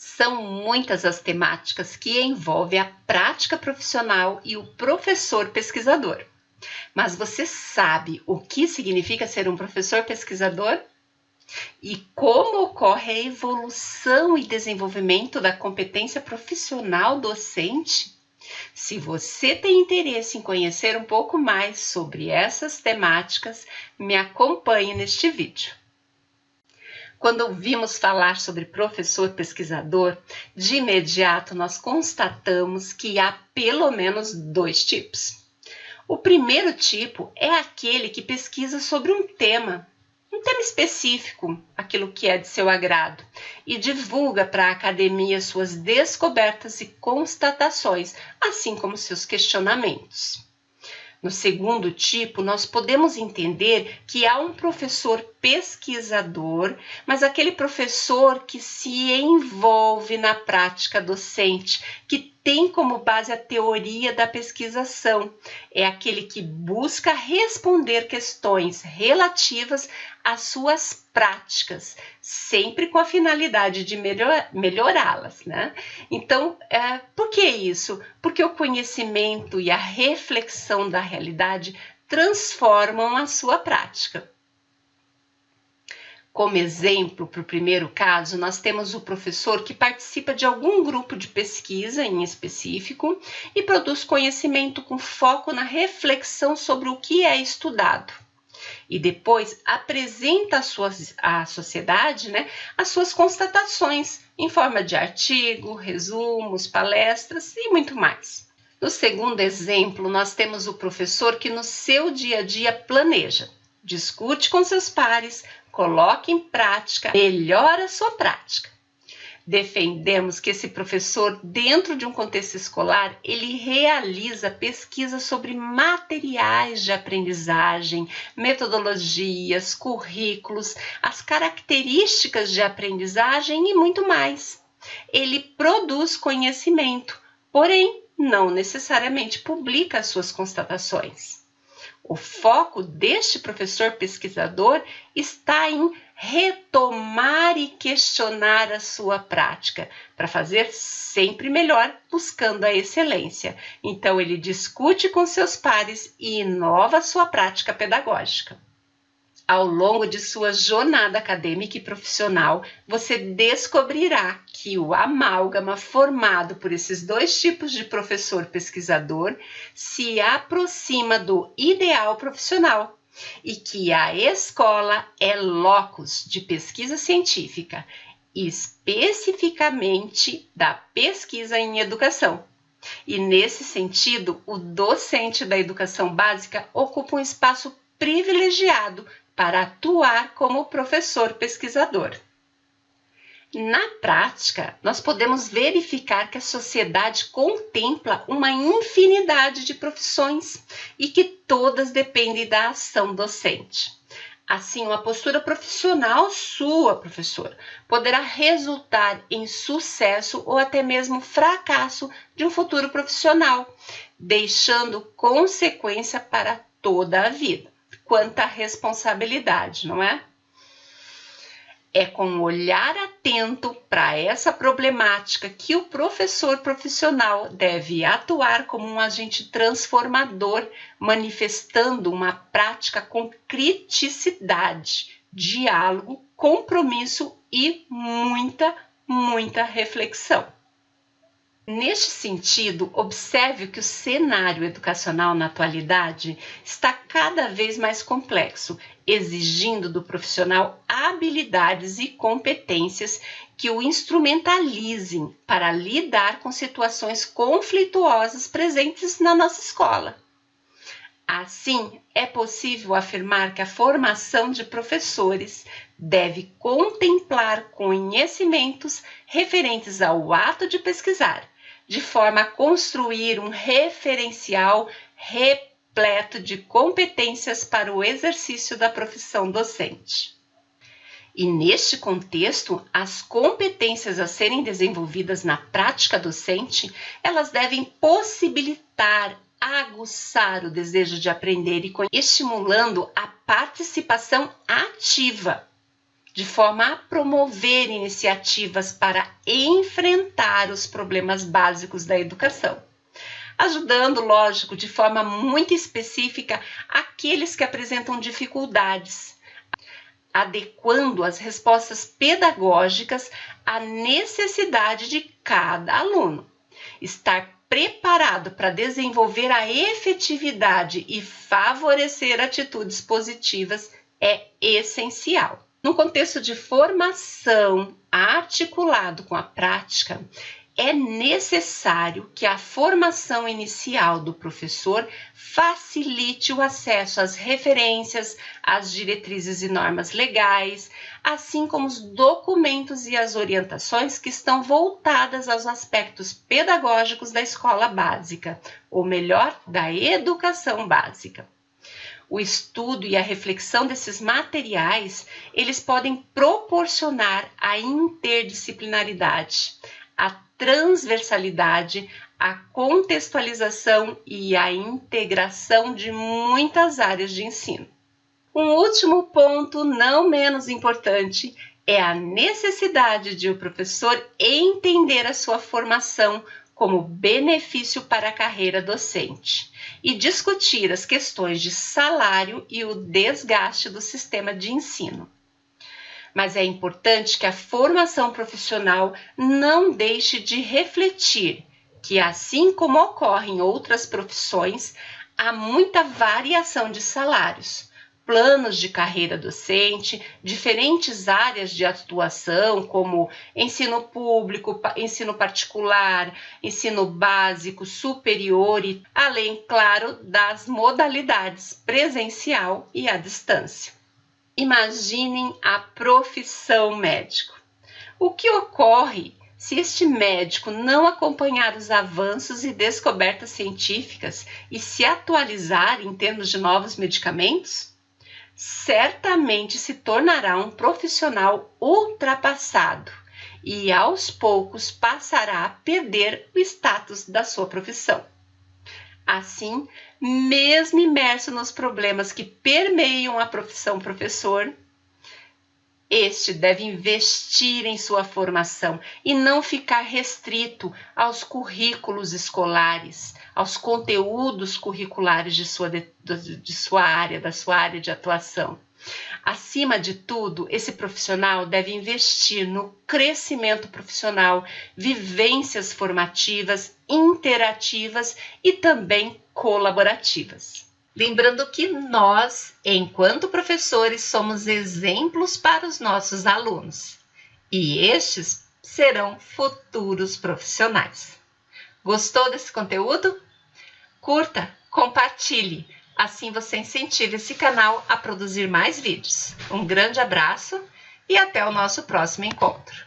São muitas as temáticas que envolvem a prática profissional e o professor pesquisador. Mas você sabe o que significa ser um professor pesquisador? E como ocorre a evolução e desenvolvimento da competência profissional docente? Se você tem interesse em conhecer um pouco mais sobre essas temáticas, me acompanhe neste vídeo. Quando ouvimos falar sobre professor pesquisador, de imediato nós constatamos que há pelo menos dois tipos. O primeiro tipo é aquele que pesquisa sobre um tema específico, aquilo que é de seu agrado, e divulga para a academia suas descobertas e constatações, assim como seus questionamentos. No segundo tipo, nós podemos entender que há um professor pesquisador, mas aquele professor que se envolve na prática docente, que tem como base a teoria da pesquisação. É aquele que busca responder questões relativas às suas práticas, sempre com a finalidade de melhorá-las, né? Então, por que isso? Porque o conhecimento e a reflexão da realidade transformam a sua prática. Como exemplo, para o primeiro caso, nós temos o professor que participa de algum grupo de pesquisa em específico e produz conhecimento com foco na reflexão sobre o que é estudado. E depois apresenta à sociedade, as suas constatações em forma de artigo, resumos, palestras e muito mais. No segundo exemplo, nós temos o professor que no seu dia a dia planeja, discute com seus pares, coloca em prática, melhora a sua prática. Defendemos que esse professor, dentro de um contexto escolar, ele realiza pesquisa sobre materiais de aprendizagem, metodologias, currículos, as características de aprendizagem e muito mais. Ele produz conhecimento, porém, não necessariamente publica as suas constatações. O foco deste professor pesquisador está em retomar e questionar a sua prática, para fazer sempre melhor, buscando a excelência. Então, ele discute com seus pares e inova a sua prática pedagógica. Ao longo de sua jornada acadêmica e profissional, você descobrirá que o amálgama formado por esses dois tipos de professor pesquisador se aproxima do ideal profissional e que a escola é locus de pesquisa científica, especificamente da pesquisa em educação. E nesse sentido, o docente da educação básica ocupa um espaço privilegiado para atuar como professor pesquisador. Na prática, nós podemos verificar que a sociedade contempla uma infinidade de profissões e que todas dependem da ação docente. Assim, uma postura profissional sua, professor, poderá resultar em sucesso ou até mesmo fracasso de um futuro profissional, deixando consequência para toda a vida. Quanta responsabilidade, não é? É com um olhar atento para essa problemática que o professor profissional deve atuar como um agente transformador, manifestando uma prática com criticidade, diálogo, compromisso e muita reflexão. Neste sentido, observe que o cenário educacional na atualidade está cada vez mais complexo, exigindo do profissional habilidades e competências que o instrumentalizem para lidar com situações conflituosas presentes na nossa escola. Assim, é possível afirmar que a formação de professores deve contemplar conhecimentos referentes ao ato de pesquisar, de forma a construir um referencial repleto de competências para o exercício da profissão docente. E neste contexto, as competências a serem desenvolvidas na prática docente, elas devem possibilitar aguçar o desejo de aprender e estimulando a participação ativa. de forma a promover iniciativas para enfrentar os problemas básicos da educação, ajudando, lógico, de forma muito específica aqueles que apresentam dificuldades, adequando as respostas pedagógicas à necessidade de cada aluno. Estar preparado para desenvolver a efetividade e favorecer atitudes positivas é essencial. No contexto de formação articulado com a prática, é necessário que a formação inicial do professor facilite o acesso às referências, às diretrizes e normas legais, assim como os documentos e as orientações que estão voltadas aos aspectos pedagógicos da escola básica, ou melhor, da educação básica. O estudo e a reflexão desses materiais, eles podem proporcionar a interdisciplinaridade, a transversalidade, a contextualização e a integração de muitas áreas de ensino. Um último ponto, não menos importante, é a necessidade de o professor entender a sua formação como benefício para a carreira docente e discutir as questões de salário e o desgaste do sistema de ensino. Mas é importante que a formação profissional não deixe de refletir que, assim como ocorre em outras profissões, há muita variação de salários, planos de carreira docente, diferentes áreas de atuação, como ensino público, ensino particular, ensino básico, superior, e além, claro, das modalidades presencial e à distância. Imaginem a profissão médico. O que ocorre se este médico não acompanhar os avanços e descobertas científicas e se atualizar em termos de novos medicamentos? Certamente se tornará um profissional ultrapassado e, aos poucos, passará a perder o status da sua profissão. Assim, mesmo imerso nos problemas que permeiam a profissão professor, este deve investir em sua formação e não ficar restrito aos currículos escolares, aos conteúdos curriculares de sua área, da sua área de atuação. Acima de tudo, esse profissional deve investir no crescimento profissional, vivências formativas, interativas e também colaborativas. Lembrando que nós, enquanto professores, somos exemplos para os nossos alunos e estes serão futuros profissionais. Gostou desse conteúdo? Curta, compartilhe, assim você incentiva esse canal a produzir mais vídeos. Um grande abraço e até o nosso próximo encontro.